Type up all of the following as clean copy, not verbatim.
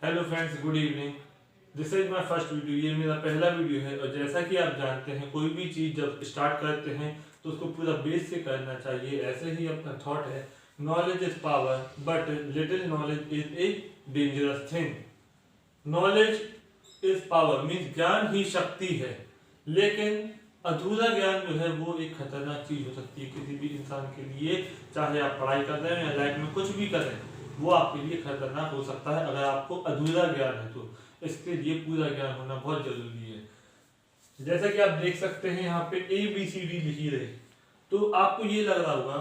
Hello friends, good evening. This is my first video. ये मेरा पहला वीडियो है और जैसा कि आप जानते हैं कोई भी चीज़ जब स्टार्ट करते हैं तो उसको पूरा बेस से करना चाहिए। ऐसे ही अपना थॉट है, knowledge is power but little knowledge is a dangerous thing. Knowledge is power means ज्ञान ही शक्ति है, लेकिन अधूरा ज्ञान जो है वो एक खतरनाक चीज हो सकती है किसी भी इंसान के लिए। चाहे आप पढ़ाई कर रहे हैं या लाइफ में कुछ भी करें, वो आपके लिए खतरनाक हो सकता है अगर आपको अधूरा ज्ञान है तो। इसके लिए पूरा ज्ञान होना बहुत जरूरी है। जैसा कि आप देख सकते हैं यहाँ पे ABCD लिखी रहे, तो आपको ये लग रहा होगा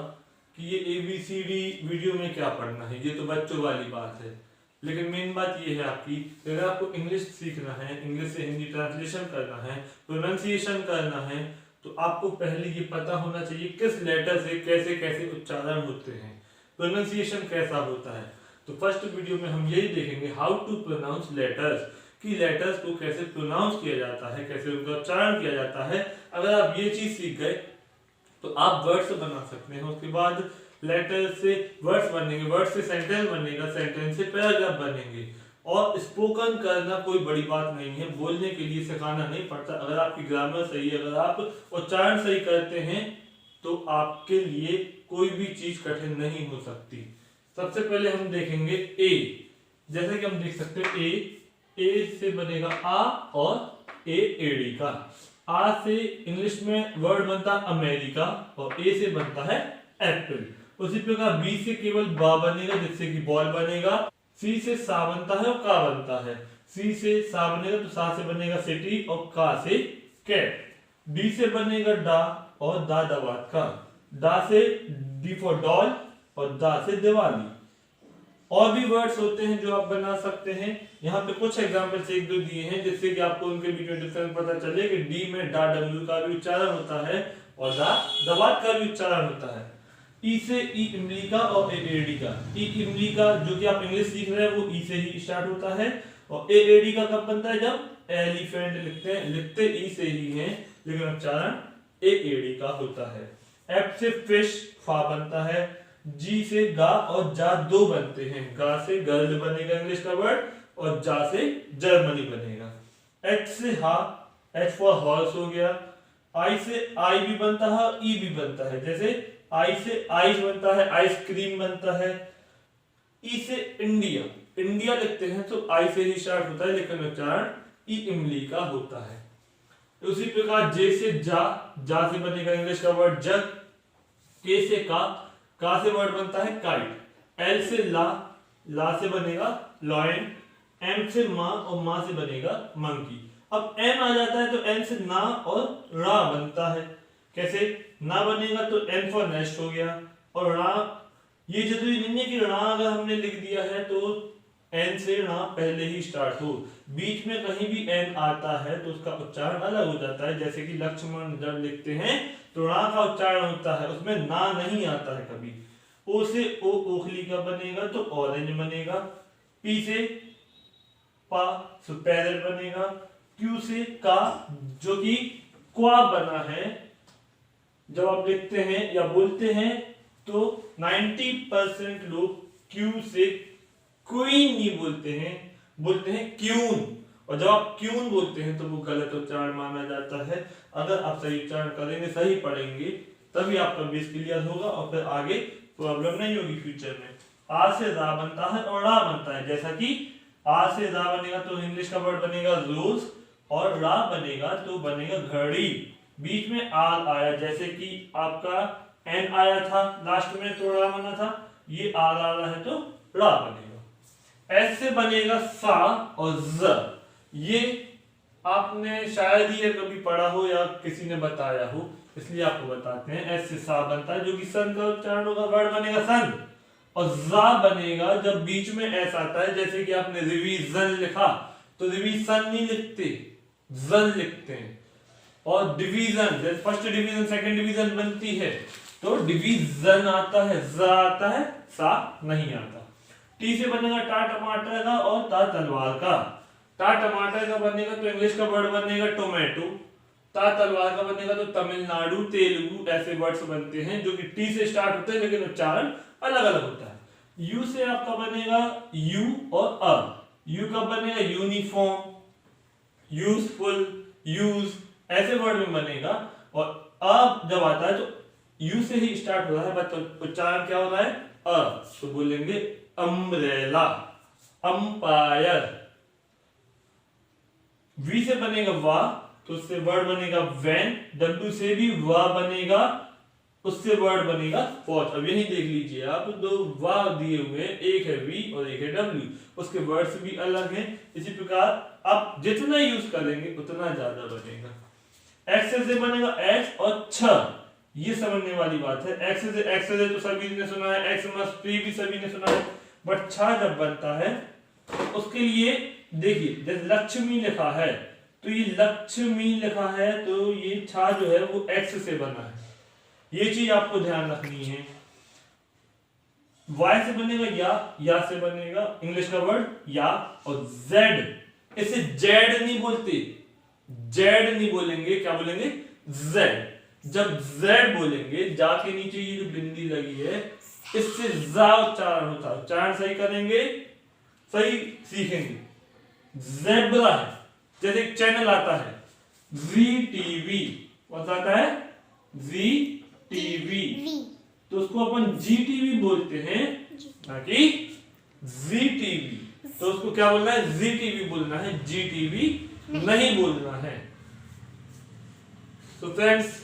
कि ये ABCD वीडियो में क्या पढ़ना है, ये तो बच्चों वाली बात है। लेकिन मेन बात ये है आपकी, अगर आपको इंग्लिश सीखना है, इंग्लिश से हिंदी ट्रांसलेशन करना है, प्रोनाउंसिएशन करना है, तो आपको पहले ये पता होना चाहिए किस लेटर से कैसे कैसे उच्चारण होते हैं, प्रोनाउंसिएशन कैसा होता है। तो फर्स्ट वीडियो में हम यही देखेंगे हाउ टू प्रोनाउंस लेटर्स, कि लेटर्स को कैसे प्रोनाउंस किया जाता है, कैसे उनका उच्चारण किया जाता है। अगर आप ये चीज सीख गए तो आप वर्ड्स बना सकते हैं। उसके बाद लेटर से वर्ड्स बनेंगे, वर्ड से सेंटेंस बनेगा, सेंटेंस से पैराग्राफ बनेंगे। और स्पोकन करना कोई बड़ी बात नहीं है, बोलने के लिए सिखाना नहीं पड़ता। अगर आपकी ग्रामर सही है, अगर आप उच्चारण सही करते हैं तो आपके लिए कोई भी चीज कठिन नहीं हो सकती। सबसे पहले हम देखेंगे ए। जैसे कि हम देख सकते हैं ए से बनेगा आ और एडी का। आ से इंग्लिश में वर्ड बनता है अमेरिका और ए से बनता है एप्पल। उसी प्रकार बी से केवल बा बनेगा जिससे कि बॉल बनेगा। सी से सा बनता है और का बनता है। सी से सा बनेगा तो सा से बनेगा सिटी और का से कैट। डी से बनेगा डा और दा दवात का। डा से डी फॉर डॉल और दा से दिवाली। और भी वर्ड्स होते हैं जो आप बना सकते हैं। यहाँ पे कुछ एग्जांपल्स एक दो दिए हैं जिससे कि आपको उनके बीच में डिफरेंस पता चले कि डी में डा डब्ल्यू का भी उच्चारण होता है और दा दवात का भी उच्चारण होता है। ई से ई इमली का और एडी का। ई इमली का जो कि आप इंग्लिश सीख रहे हैं वो ई से ही स्टार्ट होता है और एडी का कब बनता है, जब एलिफेंट लिखते हैं, लिखते ई से ही हैं लेकिन उच्चारण एडी का होता है। एफ से फिश फा बनता है। जी से गा और जा दो बनते हैं। गा से गर्ल बनेगा इंग्लिश का वर्ड और जा से जर्मनी बनेगा। एच से हा, एच फॉर हॉर्स हो गया। आई से आई भी बनता है और ई भी बनता है। जैसे आई से आइस बनता है, आइसक्रीम बनता है। ई से इंडिया, इंडिया लिखते हैं तो आई से ही स्टार्ट होता है लेकिन उच्चारण ई इमली का होता है। उसी प्रकार जे से जा से बनेगा इंग्लिश का वर्ड जग। के से का से वर्ड बनता है काइट। एल से ला से बनेगा लॉयन। एम से माँ और माँ से बनेगा मंकी। अब एम आ जाता है तो एन से ना और रा बनता है। कैसे ना बनेगा तो एन फॉर नेस्ट हो गया और रा। ये जरूरी नहीं है कि रा अगर हमने लिख दिया है तो एन से रा पहले ही स्टार्ट हो। बीच में कहीं भी एन आता है तो उसका उच्चारण अलग हो जाता है। जैसे कि लक्ष्मण जब लिखते हैं तो रा का उच्चारण होता है, उसमें ना नहीं आता है कभी। ओ से ओखली का बनेगा तो ऑरेंज बनेगा। पी से पा सो पैरट बनेगा। क्यू से का जो कि क्वा बना है, जब आप लिखते हैं या बोलते हैं तो 90% लोग क्यू से क्वीन नहीं बोलते हैं, बोलते हैं क्यून। और जब आप क्यून बोलते हैं तो वो गलत उच्चारण माना जाता है। अगर आप सही उच्चारण करेंगे, सही पढ़ेंगे, तभी आपका बेस क्लियर होगा और फिर आगे प्रॉब्लम नहीं होगी फ्यूचर में। आ से रा बनता है और रा बनता है। जैसा कि आ से रा बनेगा तो इंग्लिश का वर्ड बनेगा रोज और रा बनेगा तो बनेगा घड़ी। बीच में आर आया, जैसे कि आपका एन आया था लास्ट में तो रा बना था, ये आर आ रहा है तो रा बनेगा। एस से बनेगा सा और ज। ये आपने शायद ही कभी पढ़ा हो या किसी ने बताया हो, इसलिए आपको बताते हैं। एस से सा बनता है जो कि सन का उच्चारण होगा, वर्ड बनेगा सन। और जा बनेगा जब बीच में एस आता है, जैसे कि आपने रिवीजन लिखा तो रिवीजन नहीं लिखते, जन लिखते हैं। और डिवीजन, जैसे फर्स्ट डिवीजन सेकंड डिवीजन बनती है तो डिवीजन आता है, ज आता है, सा नहीं आता। टी से बनेगा टा टमाटर का और ता तलवार का। टा टमाटर का बनेगा तो इंग्लिश का वर्ड बनेगा टोमेटो। ता तलवार का बनेगा तो तमिलनाडु, तेलुगु, ऐसे वर्ड्स बनते हैं जो कि टी से स्टार्ट होते हैं लेकिन उच्चारण अलग अलग होता है। यू से आपका बनेगा यू और अ। यू कब बनेगा? यूनिफॉर्म, यूजफुल, यूज, ऐसे वर्ड में बनेगा। और अब जब आता है तो यू से ही स्टार्ट हो रहा है, बट उच्चारण क्या हो रहा है? अ। तो बोलेंगे अम्ब्रेला, अंपायर। वी से बनेगा वा, तो उससे वर्ड बनेगा वैन। डब्ल्यू से भी वा बनेगा, उससे वर्ड बनेगा वॉच। अब यही देख लीजिए आप, दो वा दिए हुए हैं, एक है वी और एक है डब्ल्यू, उसके वर्ड्स भी अलग हैं। इसी प्रकार आप जितना यूज करेंगे उतना ज्यादा बनेगा। एक्स से बनेगा एक्स और छ, ये समझने वाली बात है। एक्स से तो सभी ने सुना है, एक्स मस्ट बी भी सभी ने सुना है, बट छ जब बनता है उसके लिए देखिए, जैसे लक्ष्मी लिखा है तो ये लक्ष्मी लिखा है, तो ये छा जो है वो एक्स से बना है, ये चीज आपको ध्यान रखनी है। वाई से बनेगा या से बनेगा इंग्लिश का वर्ड या। और जेड, इसे जेड नहीं बोलते, जेड नहीं बोलेंगे, क्या बोलेंगे? जेड। जब जेड बोलेंगे, जा के नीचे ये जो बिंदी लगी है इससे जा उच्चारण होता है। उच्चारण सही करेंगे, सही सीखेंगे। ज़ेब्रा है, जैसे एक चैनल आता है जी टीवी, कौन सा आता है? जी टीवी, तो उसको अपन जी टीवी बोलते हैं, ना कि जी टीवी। तो उसको क्या बोलना है? जी टीवी बोलना है, जी टीवी नहीं बोलना है। तो फ्रेंड्स,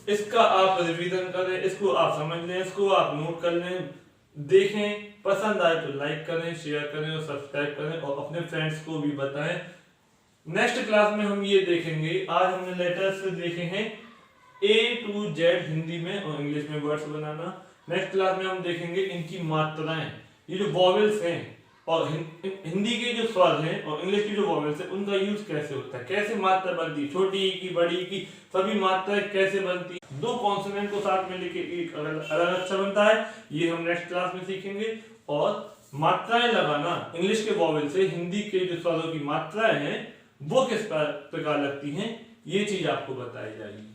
इसका आप रिवीजन करें, इसको आप समझ लें, इसको आप नोट कर लें, देखें, पसंद आए तो लाइक करें, शेयर करें और सब्सक्राइब करें और अपने फ्रेंड्स को भी बताएं। नेक्स्ट क्लास में हम ये देखेंगे, आज हमने लेटर्स देखे हैं A to Z हिंदी में और इंग्लिश में वर्ड्स बनाना। नेक्स्ट क्लास में हम देखेंगे इनकी मात्राएं, ये जो वॉवेल्स हैं और हिंदी के जो स्वर हैं और इंग्लिश की जो वॉवेल्स हैं उनका यूज कैसे होता है, कैसे मात्रा बनती है, छोटी की, बड़ी की, सभी मात्राएं कैसे बनती है। दो कॉन्सोनेंट को साथ में लेके एक अलग अक्षर बनता है, ये हम नेक्स्ट क्लास में सीखेंगे। और मात्राएं लगाना इंग्लिश के वॉवेल से हिंदी के जो स्वरों की मात्राएं हैं वो किस प्रकार लगती हैं, ये चीज आपको बताई जाएगी।